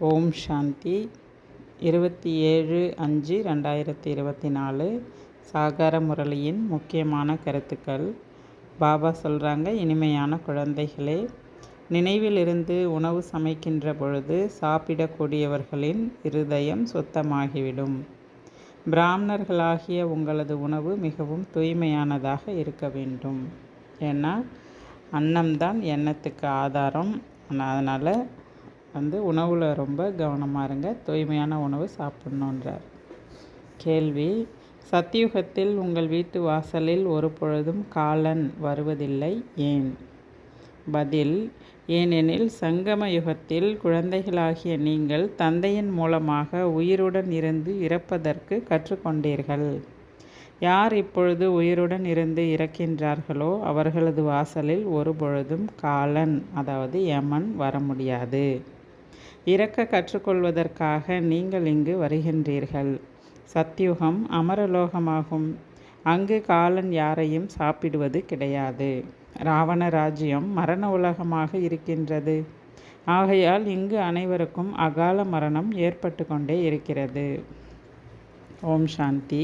ஓம் சாந்தி 27/5/2024 சாகார முரளியின் முக்கியமான கருத்துக்கள். பாபா சொல்கிறாங்க, இனிமையான குழந்தைகளே, நினைவிலிருந்து உணவு சமைக்கின்ற பொழுது சாப்பிடக்கூடியவர்களின் இருதயம் சுத்தமாகிவிடும். பிராமணர்களாகிய உங்களது உணவு மிகவும் தூய்மையானதாக இருக்க வேண்டும். ஏன்னா அன்னம்தான் எண்ணத்துக்கு ஆதாரம். அதனால் உணவில் ரொம்ப கவனமாக இருங்க. தூய்மையான உணவு சாப்பிட்ணுன்றார். கேள்வி: சத்தியுகத்தில் உங்கள் வீட்டு வாசலில் ஒரு பொழுதும் காலன் வருவதில்லை, ஏன்? பதில்: ஏனெனில் சங்கம யுகத்தில் குழந்தைகளாகிய நீங்கள் தந்தையின் மூலமாக உயிருடன் இருந்து இறப்பதற்கு கற்றுக்கொண்டீர்கள். யார் இப்பொழுது உயிருடன் இருந்து இறக்கின்றார்களோ அவர்களது வாசலில் ஒரு பொழுதும் காலன், அதாவது யமன், வர முடியாது. இறக்க கற்றுக்கொள்வதற்காக நீங்கள் இங்கு வருகின்றீர்கள். சத்யுகம் அமரலோகமாகும். அங்கு காலன் யாரையும் சாப்பிடுவது கிடையாது. ராவண ராஜ்யம் மரண உலகமாக இருக்கின்றது. ஆகையால் இங்கு அனைவருக்கும் அகால மரணம் ஏற்பட்டு கொண்டே இருக்கிறது. ஓம் சாந்தி.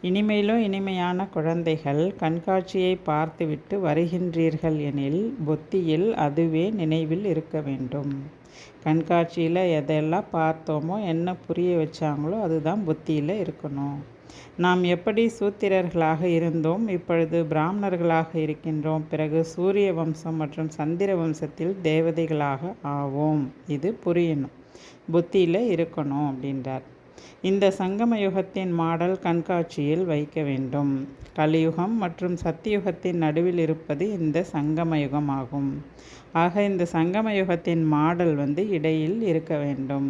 இனிமேலும் இனிமையான குழந்தைகள், கண்காட்சியை பார்த்துவிட்டு வருகின்றீர்கள் எனில் புத்தியில் அதுவே நினைவில் இருக்க வேண்டும். கண்காட்சியில் எதெல்லாம் பார்த்தோமோ, என்ன புரிய வச்சாங்களோ அதுதான் புத்தியில் இருக்கணும். நாம் எப்படி சூத்திரர்களாக இருந்தோம், இப்பொழுது பிராமணர்களாக இருக்கின்றோம். பிறகு சூரிய வம்சம் மற்றும் சந்திர வம்சத்தில் தேவதைகளாக ஆவோம். இது புரியணும், புத்தியில் இருக்கணும் அப்படின்றார். இந்த சங்கம யுகத்தின் மாடல் கண்காட்சியில் வைக்க வேண்டும். கலியுகம் மற்றும் சத்தியுகத்தின் நடுவில் இருப்பது இந்த சங்கம யுகம் ஆகும். ஆக இந்த சங்கம யுகத்தின் மாடல் இடையில் இருக்க வேண்டும்.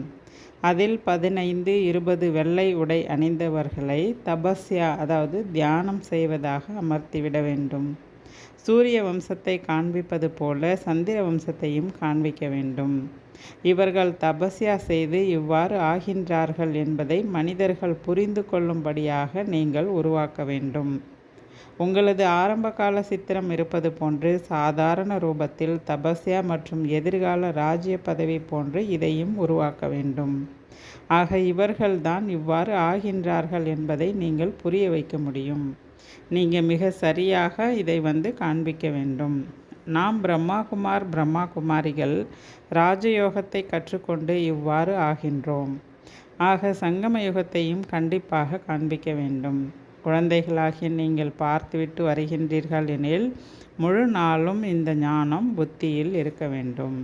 அதில் 15-20 வெள்ளை உடை அணிந்தவர்களை தபஸ்யா, அதாவது தியானம் செய்வதாக அமர்த்திவிட வேண்டும். சூரிய வம்சத்தை காண்பிப்பது போல சந்திர வம்சத்தையும் காண்பிக்க வேண்டும். இவர்கள் தபஸ்யா செய்து இவ்வாறு ஆகின்றார்கள் என்பதை மனிதர்கள் புரிந்து கொள்ளும்படியாக நீங்கள் உருவாக்க வேண்டும். உங்களது ஆரம்பகால சித்திரம் இருப்பது போன்று சாதாரண ரூபத்தில் தபஸ்யா மற்றும் எதிர்கால ராஜ்ய பதவி போன்று இதையும் உருவாக்க வேண்டும். ஆக இவர்கள்தான் இவ்வாறு ஆகின்றார்கள் என்பதை நீங்கள் புரிய வைக்க முடியும். நீங்கள் மிக சரியாக இதை காண்பிக்க வேண்டும். நாம் பிரம்மா குமாரிகள் ராஜயோகத்தை கற்றுக்கொண்டு இவ்வாறு ஆகின்றோம். ஆக சங்கம யுகத்தையும் கண்டிப்பாக காண்பிக்க வேண்டும். குழந்தைகளாகிய நீங்கள் பார்த்துவிட்டு வருகின்றீர்கள் எனில் முழு நாளும் இந்த ஞானம் புத்தியில் இருக்க வேண்டும்.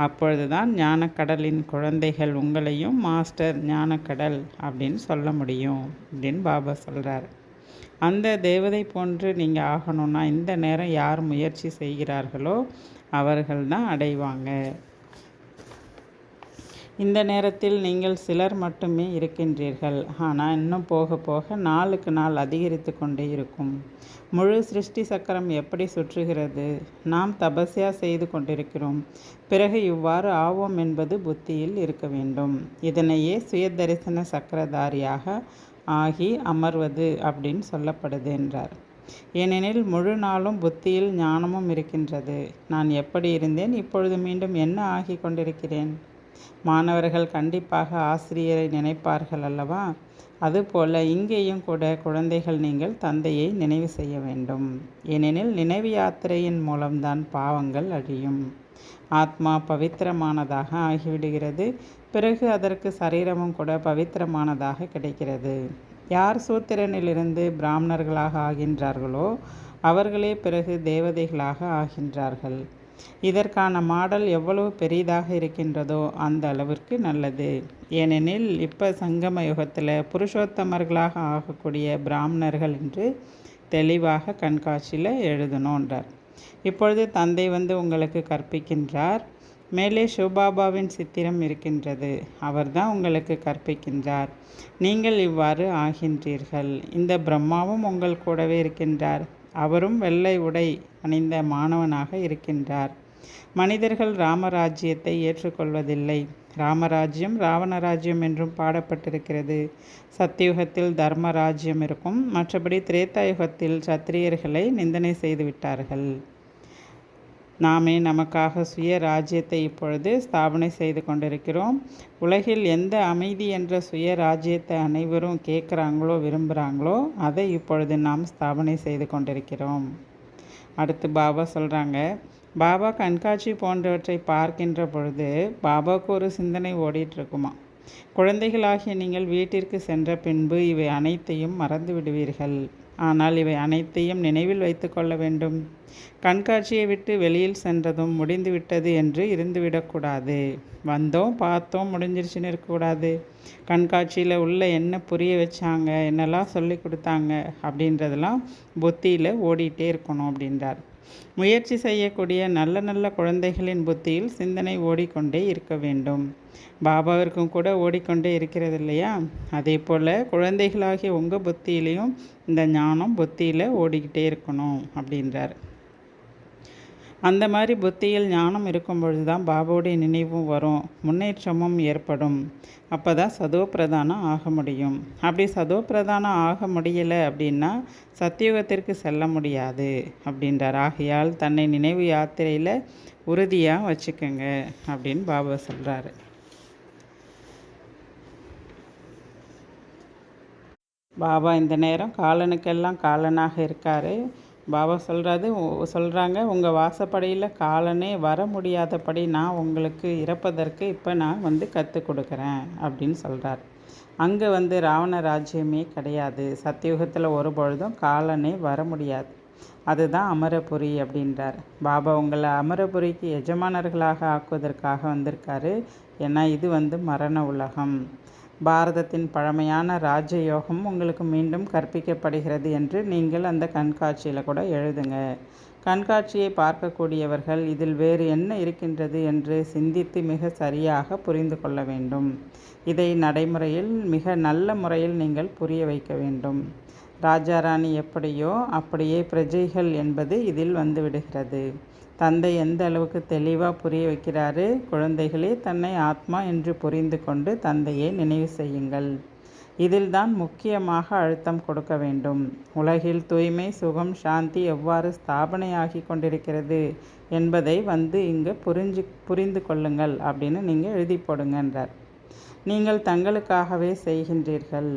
அப்பொழுதுதான் ஞானக்கடலின் குழந்தைகள் உங்களையும் மாஸ்டர் ஞானக்கடல் அப்படின்னு சொல்ல முடியும் அப்படின்னு பாபா சொல்கிறார். அந்த தேவதை போன்று நீங்கள் ஆகணும்னா இந்த நேரம் யார் முயற்சி செய்கிறார்களோ அவர்கள் தான் அடைவாங்க. இந்த நேரத்தில் நீங்கள் சிலர் மட்டுமே இருக்கின்றீர்கள். ஆனால் இன்னும் போக போக நாளுக்கு நாள் அதிகரித்து கொண்டே இருக்கும். முழு சிருஷ்டி சக்கரம் எப்படி சுற்றுகிறது? நாம் தபஸ்யா செய்து கொண்டிருக்கிறோம். பிறகு இவ்வாறு ஆவோம் என்பது புத்தியில் இருக்க வேண்டும். இதனையே சுய தரிசன சக்கரதாரியாக ஆகி அமர்வது அப்படின்னு சொல்லப்படுது என்றார். ஏனெனில் முழு நாளும் புத்தியில் ஞானமும் இருக்கின்றது. நான் எப்படி இருந்தேன், இப்பொழுது மீண்டும் என்ன ஆகி கொண்டிருக்கிறேன்? மாணவர்கள் கண்டிப்பாக ஆசிரியரை நினைப்பார்கள் அல்லவா? அதுபோல இங்கேயும் கூட குழந்தைகள் நீங்கள் தந்தையை நினைவு செய்ய வேண்டும். ஏனெனில் நினைவு யாத்திரையின் மூலம்தான் பாவங்கள் அழியும். ஆத்மா பவித்திரமானதாக ஆகிவிடுகிறது. பிறகு அதற்கு சரீரமும் கூட பவித்திரமானதாக கிடைக்கிறது. யார் சூத்திரனிலிருந்து பிராமணர்களாக ஆகின்றார்களோ அவர்களே பிறகு தேவதைகளாக ஆகின்றார்கள். இதற்கான மாடல் எவ்வளவு பெரிதாக இருக்கின்றதோ அந்த அளவிற்கு நல்லது. ஏனெனில் இப்போ சங்கம யுகத்தில் புருஷோத்தமர்களாக ஆகக்கூடிய பிராமணர்கள் என்று தெளிவாக கண்காட்சியில் எழுதணுன்றார். இப்பொழுது தந்தை உங்களுக்கு கற்பிக்கின்றார். மேலே சிவபாபாவின் சித்திரம் இருக்கின்றது. அவர்தான் உங்களுக்கு கற்பிக்கின்றார். நீங்கள் இவ்வாறு ஆகின்றீர்கள். இந்த பிரம்மாவும் உங்கள் கூடவே இருக்கின்றார். அவரும் வெள்ளை உடை அணிந்த மாணவனாக இருக்கின்றார். மனிதர்கள் ராமராஜ்யத்தை ஏற்றுக்கொள்வதில்லை. ராமராஜ்யம் ராவணராஜ்யம் என்றும் பாடப்பட்டிருக்கிறது. சத்தியுகத்தில் தர்மராஜ்யம் இருக்கும். மற்றபடி திரேதாயுகத்தில் சத்திரியர்களை நிந்தனை செய்து விட்டார்கள். நாமே நமக்காக சுய ராஜ்யத்தை இப்பொழுது ஸ்தாபனை செய்து கொண்டிருக்கிறோம். உலகில் எந்த அமைதி என்ற சுய ராஜ்யத்தை அனைவரும் கேட்குறாங்களோ விரும்புகிறாங்களோ அதை இப்பொழுது நாம் ஸ்தாபனை செய்து கொண்டிருக்கிறோம். அடுத்து பாபா சொல்கிறாங்க, பாபா கண்காட்சி போன்றவற்றை பார்க்கின்ற பொழுது பாபாவுக்கு ஒரு சிந்தனை ஓடிட்டுருக்குமா, குழந்தைகளாகிய நீங்கள் வீட்டிற்கு சென்ற பின்பு இவை அனைத்தையும் மறந்து விடுவீர்கள். ஆனால் இவை அனைத்தையும் நினைவில் வைத்து கொள்ள வேண்டும். கண்காட்சியை விட்டு வெளியில் சென்றதும் முடிந்துவிட்டது என்று இருந்துவிடக்கூடாது. வந்தோம் பார்த்தோம் முடிஞ்சிருச்சுன்னு இருக்கக்கூடாது. கண்காட்சியில் உள்ள என்ன புரிய வச்சாங்க, என்னெல்லாம் சொல்லி கொடுத்தாங்க அப்படின்றதெல்லாம் புத்தியில் ஓடிட்டே இருக்கணும் அப்படின்றார். முயற்சி செய்யக்கூடிய நல்ல நல்ல குழந்தைகளின் புத்தியில் சிந்தனை ஓடிக்கொண்டே இருக்க வேண்டும். பாபாவிற்கும் கூட ஓடிக்கொண்டே இருக்கிறது இல்லையா? அதே போல் குழந்தைகளாகிய உங்கள் புத்தியிலையும் இந்த ஞானம் புத்தியில் ஓடிக்கிட்டே இருக்கணும் அப்படின்றார். அந்த மாதிரி புத்தியில் ஞானம் இருக்கும் பொழுது தான் பாபாவுடைய நினைவும் வரும், முன்னேற்றமும் ஏற்படும். அப்போ தான் சதோ பிரதானம் ஆக முடியும். அப்படி சதோ பிரதானம் ஆக முடியலை அப்படின்னா சத்தியுகத்திற்கு செல்ல முடியாது அப்படின்றார். ஆகையால் தன்னை நினைவு யாத்திரையில் உறுதியாக வச்சுக்கோங்க அப்படின்னு பாபா சொல்கிறாரு. பாபா இந்த நேரம் காலனுக்கெல்லாம் காலனாக இருக்கார். பாபா சொல்கிறாங்க, உங்கள் வாசப்படியில் காலனே வர முடியாதபடி நான் உங்களுக்கு இறப்பதற்கு இப்போ நான் கற்றுக் கொடுக்குறேன் அப்படின்னு சொல்கிறார். அங்கே ராவண ராஜ்யமே கிடையாது. சத்தியுகத்தில் ஒரு பொழுதும் காலனே வர முடியாது. அதுதான் அமரபுரி அப்படின்றார். பாபா உங்களை அமரபுரிக்கு எஜமானர்களாக ஆக்குவதற்காக வந்திருக்காரு. ஏன்னா இது மரண உலகம். பாரதத்தின் பழமையான ராஜயோகம் உங்களுக்கு மீண்டும் கற்பிக்கப்படுகிறது என்று நீங்கள் அந்த கண்காட்சியில் கூட எழுதுங்க. கண்காட்சியை பார்க்கக்கூடியவர்கள் இதில் வேறு என்ன இருக்கின்றது என்று சிந்தித்து மிக சரியாக புரிந்து கொள்ள வேண்டும். இதை நடைமுறையில் மிக நல்ல முறையில் நீங்கள் புரிய வைக்க வேண்டும். ராஜாராணி எப்படியோ அப்படியே பிரஜைகள் என்பது இதில் வந்துவிடுகிறது. தந்தை எந்த அளவுக்கு தெளிவாக புரிய வைக்கிறாரு, குழந்தைகளே தன்னை ஆத்மா என்று புரிந்து கொண்டு தந்தையை நினைவு செய்யுங்கள். இதில் தான் முக்கியமாக அழுத்தம் கொடுக்க வேண்டும். உலகில் தூய்மை, சுகம், சாந்தி எவ்வாறு ஸ்தாபனையாகி கொண்டிருக்கிறது என்பதை இங்கே புரிந்து கொள்ளுங்கள் அப்படின்னு நீங்கள் எழுதி போடுங்கன்றார். நீங்கள் தங்களுக்காகவே செய்கின்றீர்கள்.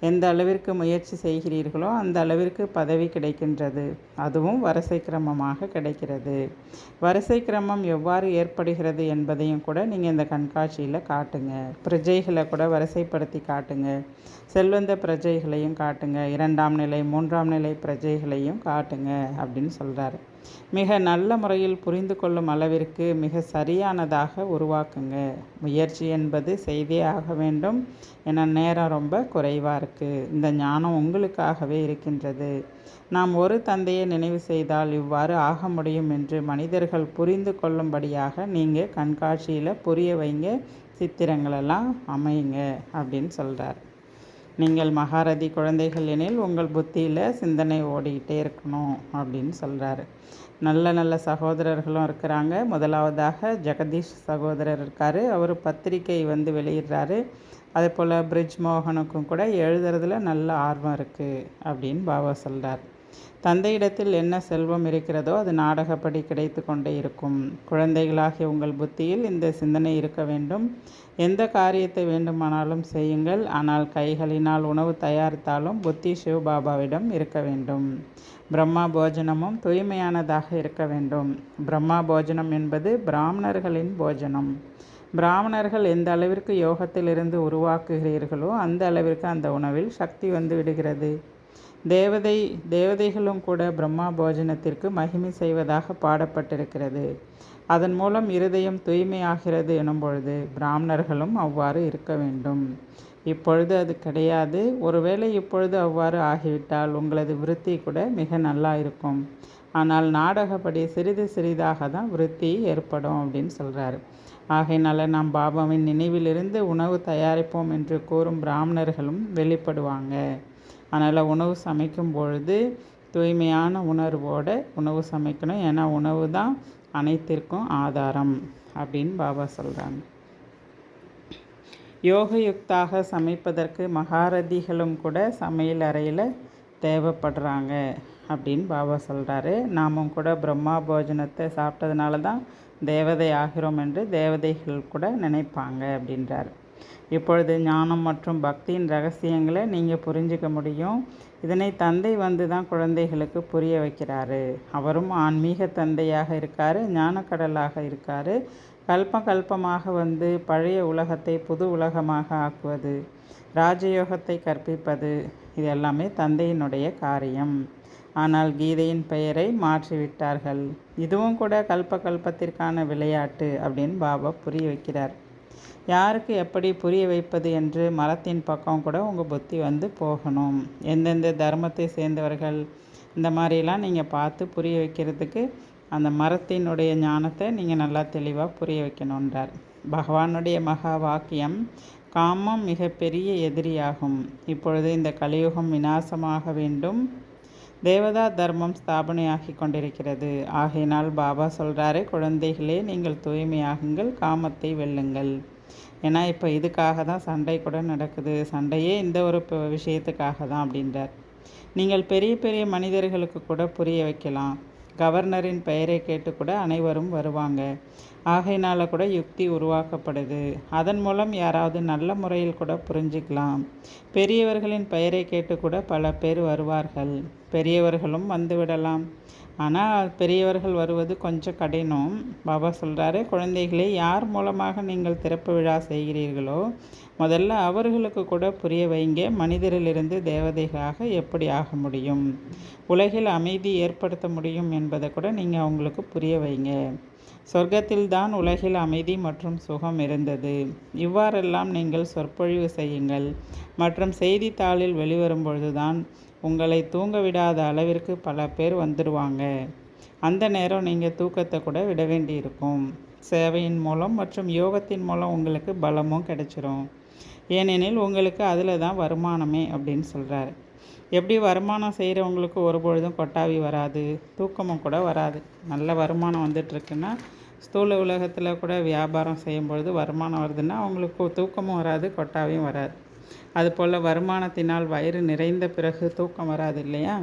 எந்த அளவிற்கு முயற்சி செய்கிறீர்களோ அந்த அளவிற்கு பதவி கிடைக்கின்றது. அதுவும் வரிசை கிரமமாக கிடைக்கிறது. வரிசை கிரமம் எவ்வாறு ஏற்படுகிறது என்பதையும் கூட நீங்கள் இந்த கண்காட்சியில் காட்டுங்க. பிரஜைகளை கூட வரிசைப்படுத்தி காட்டுங்க. செல்வந்த பிரஜைகளையும் காட்டுங்க. 2ஆம் நிலை 3ஆம் நிலை பிரஜைகளையும் காட்டுங்க அப்படின்னு சொல்கிறாரு. மிக நல்ல முறையில் புரிந்து கொள்ளும் அளவிற்கு மிக சரியானதாக உருவாக்குங்க. முயற்சி என்பது செய்தே ஆக வேண்டும். ஏன்னா நேரம் ரொம்ப குறைவாக இருக்குது. இந்த ஞானம் உங்களுக்காகவே இருக்கின்றது. நாம் ஒரு தந்தையை நினைவு செய்தால் இவ்வாறு ஆக முடியும் என்று மனிதர்கள் புரிந்து கொள்ளும்படியாக நீங்கள் கண்காட்சியில் புரிய வைங்க, சித்திரங்களெல்லாம் அமையுங்க அப்படின்னு சொல்கிறார். நீங்கள் மகாரதி குழந்தைகள் எனில் உங்கள் புத்தியில் சிந்தனை ஓடிக்கிட்டே இருக்கணும் அப்படின்னு சொல்கிறாரு. நல்ல நல்ல சகோதரர்களும் இருக்கிறாங்க. முதலாவதாக ஜெகதீஷ் சகோதரர் இருக்கார். அவர் பத்திரிக்கை வெளியிடுறாரு. அதே போல் பிரிட்ஜ் மோகனுக்கும் கூட எழுதுறதுல நல்ல ஆர்வம் இருக்குது அப்படின்னு பாபா சொல்கிறார். தந்தையிடத்தில் என்ன செல்வம் இருக்கிறதோ அது நாடகப்படி கிடைத்து கொண்டே இருக்கும். குழந்தைகளாகிய உங்கள் புத்தியில் இந்த சிந்தனை இருக்க வேண்டும். எந்த காரியத்தை வேண்டுமானாலும் செய்யுங்கள், ஆனால் கைகளினால் உணவு தயாரித்தாலும் புத்தி சிவபாபாவிடம் இருக்க வேண்டும். பிரம்மா போஜனமும் தூய்மையானதாக இருக்க வேண்டும். பிரம்மா போஜனம் என்பது பிராமணர்களின் போஜனம். பிராமணர்கள் எந்த அளவிற்கு யோகத்திலிருந்து உருவாக்குகிறீர்களோ அந்த அளவிற்கு அந்த உணவில் சக்தி விடுகிறது. தேவதைகளும் கூட பிரம்மா போஜனத்திற்கு மகிமை செய்வதாக பாடப்பட்டிருக்கிறது. அதன் மூலம் இருதயம் தூய்மையாகிறது எனும் பொழுது பிராமணர்களும் அவ்வாறு இருக்க வேண்டும். இப்பொழுது அது கிடையாது. ஒருவேளை இப்பொழுது அவ்வாறு ஆகிவிட்டால் உங்களது விருத்தி கூட மிக நல்லா இருக்கும். ஆனால் நாடகப்படி சிறிது சிறிதாக தான் விருத்தி ஏற்படும் அப்படின்னு சொல்கிறாரு. ஆகையினால நாம் பாபாவின் நினைவிலிருந்து உணவு தயாரிப்போம் என்று கூறும் பிராமணர்களும் வெளிப்படுவாங்க. அதனால் உணவு சமைக்கும் பொழுது தூய்மையான உணர்வோடு உணவு சமைக்கணும். ஏன்னா உணவு தான் அனைத்திற்கும் ஆதாரம் அப்படின்னு பாபா சொல்கிறாங்க. யோகயுக்தாக சமைப்பதற்கு மகாரதிகளும் கூட சமையல் அறையில் தேவைப்படுறாங்க அப்படின்னு பாபா சொல்கிறாரு. நாமும் கூட பிரம்மா போஜனத்தை சாப்பிட்டதுனால தான் தேவதை ஆகிறோம் என்று தேவதைகள் கூட நினைப்பாங்க அப்படின்றார். இப்பொழுது ஞானம் மற்றும் பக்தியின் ரகசியங்களை நீங்கள் புரிஞ்சிக்க முடியும். இதனை தந்தை வந்து தான் குழந்தைகளுக்கு புரிய வைக்கிறாரு. அவரும் ஆன்மீக தந்தையாக இருக்கார், ஞானக்கடலாக இருக்கார். கல்பமாக வந்து பழைய உலகத்தை புது உலகமாக ஆக்குவது, ராஜயோகத்தை கற்பிப்பது, இது எல்லாமே தந்தையினுடைய காரியம். ஆனால் கீதையின் பெயரை மாற்றிவிட்டார்கள். இதுவும் கூட கல்பத்திற்கான விளையாட்டு அப்படின்னு பாபா புரிய வைக்கிறார். யாருக்கு எப்படி புரிய வைப்பது என்று மரத்தின் பக்கம் கூட உங்கள் புத்தி வந்து போகணும். எந்தெந்த தர்மத்தை சேர்ந்தவர்கள் இந்த மாதிரிலாம் நீங்கள் பார்த்து புரிய வைக்கிறதுக்கு அந்த மரத்தினுடைய ஞானத்தை நீங்கள் நல்லா தெளிவாக புரிய வைக்கணுன்றார். பகவானுடைய மகா வாக்கியம், காமம் மிகப்பெரிய எதிரியாகும். இப்பொழுது இந்த கலியுகம் விநாசமாக வேண்டும். தேவதா தர்மம் ஸ்தாபனையாகி கொண்டிருக்கிறது. ஆகையினால் பாபா சொல்கிறாரு, குழந்தைகளே நீங்கள் தூய்மையாகுங்கள், காமத்தை வெல்லுங்கள். ஏன்னா இப்போ இதுக்காக தான் சண்டை கூட நடக்குது. சண்டையே இந்த ஒரு விஷயத்துக்காக தான் அப்படின்றார். நீங்கள் பெரிய பெரிய மனிதர்களுக்கு கூட புரிய வைக்கலாம். கவர்னரின் பெயரை கேட்டு கூட அனைவரும் வருவாங்க. ஆகையினால கூட யுக்தி உருவாக்கப்படுது. அதன் மூலம் யாராவது நல்ல முறையில் கூட புரிஞ்சிக்கலாம். பெரியவர்களின் பெயரை கேட்டு கூட பல பேர் வருவார்கள். பெரியவர்களும் வந்துவிடலாம். ஆனால் பெரியவர்கள் வருவது கொஞ்சம் கடினம். பாபா சொல்கிறாரு, குழந்தைகளை யார் மூலமாக நீங்கள் திறப்பு விழா செய்கிறீர்களோ முதல்ல அவர்களுக்கு கூட புரிய வைங்க. மனிதரிலிருந்து தேவதைகளாக எப்படி ஆக முடியும், உலகில் அமைதி ஏற்படுத்த முடியும் என்பதை கூட நீங்கள் அவங்களுக்கு புரிய வைங்க. சொர்க்கத்தில்தான் உலகில் அமைதி மற்றும் சுகம் இருந்தது. இவ்வாறெல்லாம் நீங்கள் சொற்பொழிவு செய்யுங்கள். மற்றும் செய்தித்தாளில் வெளிவரும்பொழுதுதான் உங்களை தூங்க விடாத அளவிற்கு பல பேர் வந்துடுவாங்க. அந்த நேரம் நீங்கள் தூக்கத்தை கூட விட வேண்டியிருக்கும். சேவையின் மூலம் மற்றும் யோகத்தின் மூலம் உங்களுக்கு பலமும் கிடைச்சிரும். ஏனெனில் உங்களுக்கு அதில் தான் வருமானமே அப்படின்னு சொல்கிறாரு. எப்படி வருமானம் செய்கிறவங்களுக்கு ஒருபொழுதும் கொட்டாவி வராது, தூக்கமும் கூட வராது. நல்ல வருமானம் வந்துட்டுருக்குன்னா, ஸ்தூல உலகத்தில் கூட வியாபாரம் செய்யும்பொழுது வருமானம் வருதுன்னா அவங்களுக்கு தூக்கமும் வராது, கொட்டாவியும் வராது. அதுபோல் வருமானத்தினால் வயிறு நிறைந்த பிறகு தூக்கம் வராது இல்லையா?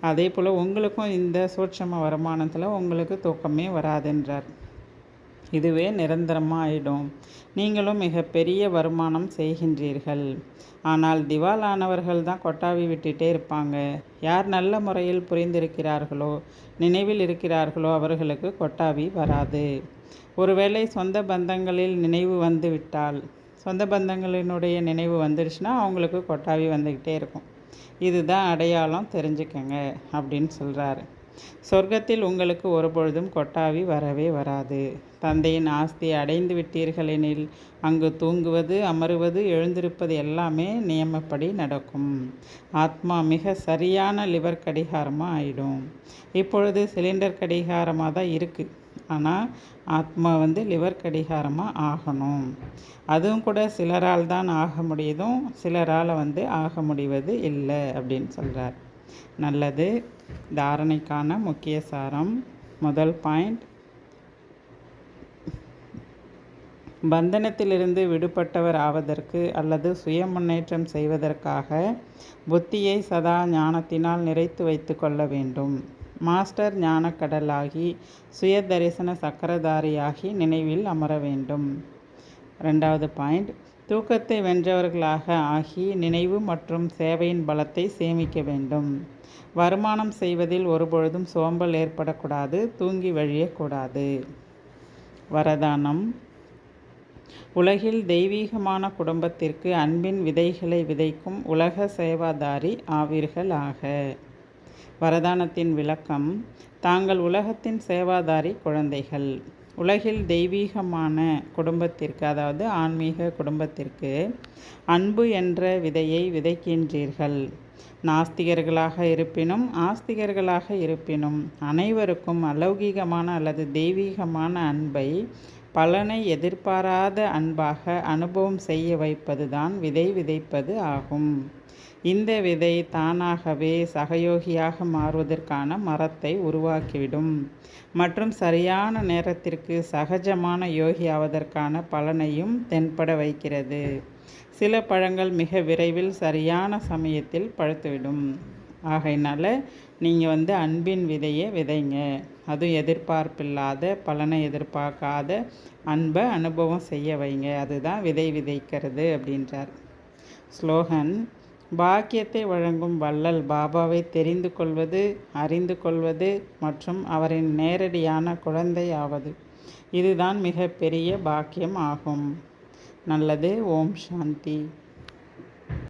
அதே போல் உங்களுக்கும் இந்த சூட்சம வருமானத்தில் உங்களுக்கு தூக்கமே வராதுன்றார். இதுவே நிரந்தரமாக ஆயிடும். நீங்களும் மிகப்பெரிய வருமானம் செய்கின்றீர்கள். ஆனால் திவாலானவர்கள் தான் கொட்டாவி விட்டுட்டே இருப்பாங்க. யார் நல்ல முறையில் புரிந்திருக்கிறார்களோ, நினைவில் இருக்கிறார்களோ அவர்களுக்கு கொட்டாவி வராது. ஒருவேளை சொந்த பந்தங்களில் நினைவு வந்து விட்டால், சொந்த பந்தங்களினுடைய நினைவு வந்துடுச்சுன்னா அவங்களுக்கு கொட்டாவி வந்துக்கிட்டே இருக்கும். இதுதான் அடையாளம், தெரிஞ்சுக்கங்க அப்படின்னு சொல்கிறாரு. சொர்க்கத்தில் உங்களுக்கு ஒருபொழுதும் கொட்டாவி வரவே வராது. தந்தையின் ஆஸ்தியை அடைந்து விட்டீர்கள் எனில் அங்கு தூங்குவது, அமருவது, எழுந்திருப்பது எல்லாமே நியமப்படி நடக்கும். ஆத்மா மிக சரியான லிவர் கடிகாரமாக ஆயிடும். இப்பொழுது சிலிண்டர் கடிகாரமாக தான் இருக்குது. ஆனால் ஆத்மா வந்து லிவர் கடிகாரமாக ஆகணும். அதுவும் கூட சிலரால் தான் ஆக முடியுதும், சிலரால் வந்து ஆக முடிவது இல்லை அப்படின்னு சொல்கிறார். நல்லது. தாரணைக்கான முக்கிய சாரம். முதல் பாயிண்ட், பந்தனத்திலிருந்து விடுபட்டவர் ஆவதற்கு அல்லது சுய முன்னேற்றம் செய்வதற்காக புத்தியை சதா ஞானத்தினால் நிறைத்து வைத்து கொள்ள வேண்டும். மாஸ்டர் ஞானக்கடலாகி சுய தரிசன சக்கரதாரியாகி நினைவில் அமர வேண்டும். ரெண்டாவது பாயிண்ட், தூக்கத்தை வென்றவர்களாக ஆகி நினைவு மற்றும் சேவையின் பலத்தை சேமிக்க வேண்டும். வருமானம் செய்வதில் ஒருபொழுதும் சோம்பல் ஏற்படக்கூடாது, தூங்கி வழியக்கூடாது. வரதானம், உலகில் தெய்வீகமான குடும்பத்திற்கு அன்பின் விதைகளை விதைக்கும் உலக சேவாதாரி ஆவீர்களாக. வரதானத்தின் விளக்கம், தாங்கள் உலகத்தின் சேவாதாரி குழந்தைகள். உலகில் தெய்வீகமான குடும்பத்திற்கு, அதாவது ஆன்மீக குடும்பத்திற்கு அன்பு என்ற விதையை விதைக்கின்றீர்கள். நாஸ்திகர்களாக இருப்பினும் ஆஸ்திகர்களாக இருப்பினும் அனைவருக்கும் அலௌகிகமான அல்லது தெய்வீகமான அன்பை பலனை எதிர்பாராத அன்பாக அனுபவம் செய்ய வைப்பதுதான் விதை விதைப்பது ஆகும். இந்த விதை தானாகவே சகயோகியாக மாறுவதற்கான மரத்தை உருவாக்கிவிடும் மற்றும் சரியான நேரத்திற்கு சகஜமான யோகி ஆவதற்கான பலனையும் தென்பட வைக்கிறது. சில பழங்கள் மிக விரைவில் சரியான சமயத்தில் பழுத்துவிடும். ஆகையினால நீங்கள் அன்பின் விதையை விதைங்க. அதுவும் எதிர்பார்ப்பில்லாத, பலனை எதிர்பார்க்காத அன்பை அனுபவம் செய்ய வைங்க. அதுதான் விதை விதைக்கிறது அப்படின்றார். ஸ்லோகன்: பாக்கியத்தை வழங்கும் வள்ளல் பாபாவை தெரிந்து கொள்வது, அறிந்து கொள்வது மற்றும் அவரின் நேரடியான குழந்தை ஆவது, இதுதான் மிகப்பெரிய பாக்கியம் ஆகும். நல்லது. ஓம் சாந்தி.